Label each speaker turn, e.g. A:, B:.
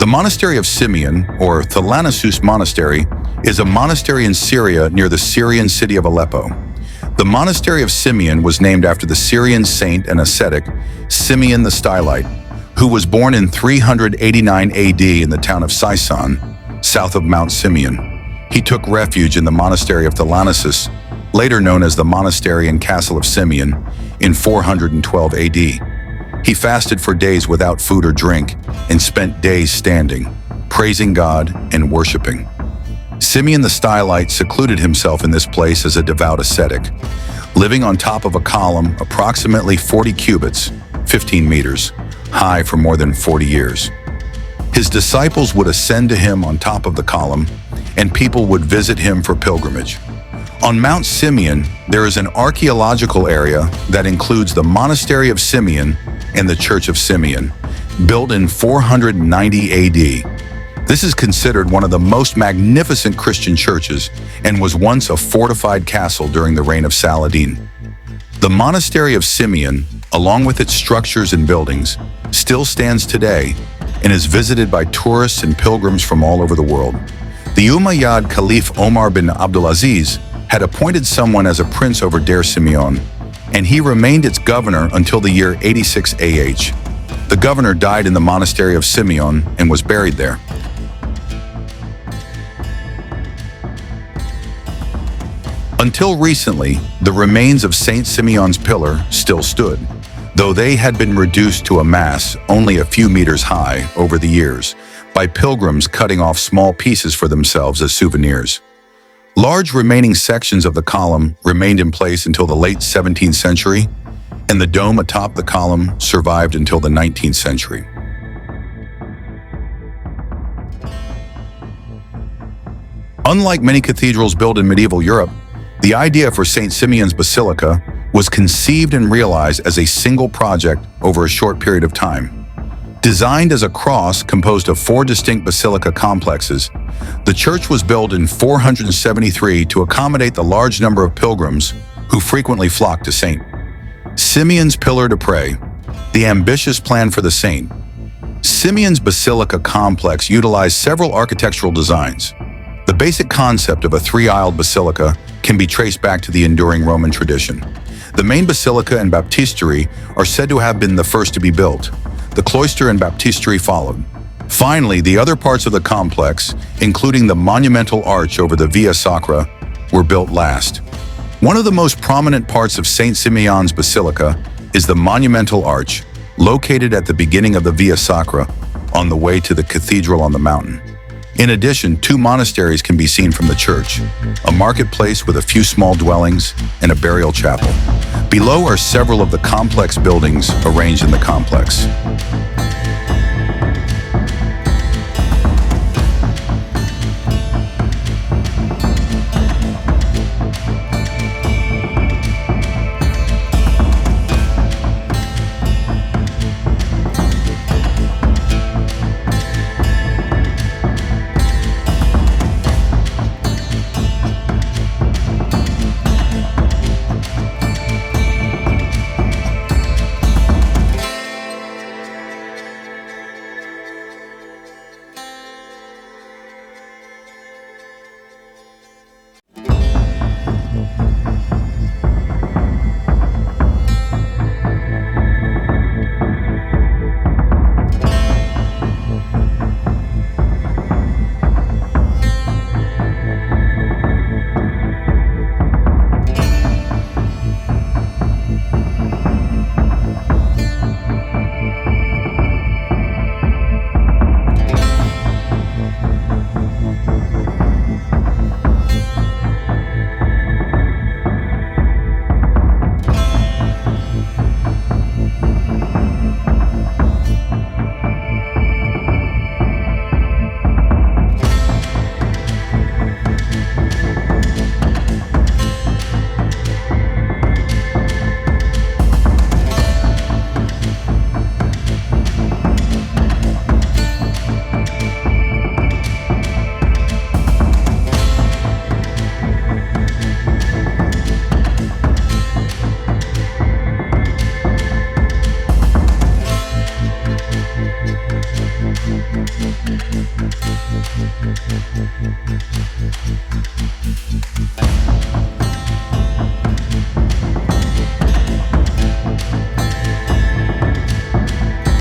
A: The monastery of Simeon, or Thalanasus Monastery, is a monastery in Syria near the Syrian city of Aleppo. The monastery of Simeon was named after the Syrian saint and ascetic Simeon the Stylite, who was born in 389 AD in the town of Sison, south of Mount Simeon. He took refuge in the monastery of Thalanasus, later known as the Monastery and Castle of Simeon, in 412 AD. He fasted for days without food or drink and spent days standing, praising God and worshiping. Simeon the Stylite secluded himself in this place as a devout ascetic, living on top of a column approximately 40 cubits, 15 meters, high for more than 40 years. His disciples would ascend to him on top of the column, and people would visit him for pilgrimage. On Mount Simeon, there is an archaeological area that includes the Monastery of Simeon and the Church of Simeon, built in 490 AD. This is considered one of the most magnificent Christian churches and was once a fortified castle during the reign of Saladin. The Monastery of Simeon, along with its structures and buildings, still stands today and is visited by tourists and pilgrims from all over the world. The Umayyad Caliph Omar bin Abdulaziz had appointed someone as a prince over Deir Simeon, and he remained its governor until the year 86 AH. The governor died in the monastery of Simeon and was buried there. Until recently, the remains of Saint Simeon's pillar still stood, though they had been reduced to a mass only a few meters high over the years by pilgrims cutting off small pieces for themselves as souvenirs. Large remaining sections of the column remained in place until the late 17th century, and the dome atop the column survived until the 19th century. Unlike many cathedrals built in medieval Europe, the idea for St. Simeon's Basilica was conceived and realized as a single project over a short period of time. Designed as a cross composed of 4 distinct basilica complexes, the church was built in 473 to accommodate the large number of pilgrims who frequently flocked to St. Simeon's pillar to pray. The ambitious plan for the saint. Simeon's Basilica complex utilized several architectural designs. The basic concept of a 3-aisled basilica can be traced back to the enduring Roman tradition. The main basilica and baptistery are said to have been the first to be built. The cloister and baptistery followed. Finally, the other parts of the complex, including the monumental arch over the Via Sacra, were built last. One of the most prominent parts of St. Simeon's Basilica is the monumental arch, located at the beginning of the Via Sacra on the way to the cathedral on the mountain. In addition, 2 monasteries can be seen from the church, a marketplace with a few small dwellings and a burial chapel. Below are several of the complex buildings arranged in the complex.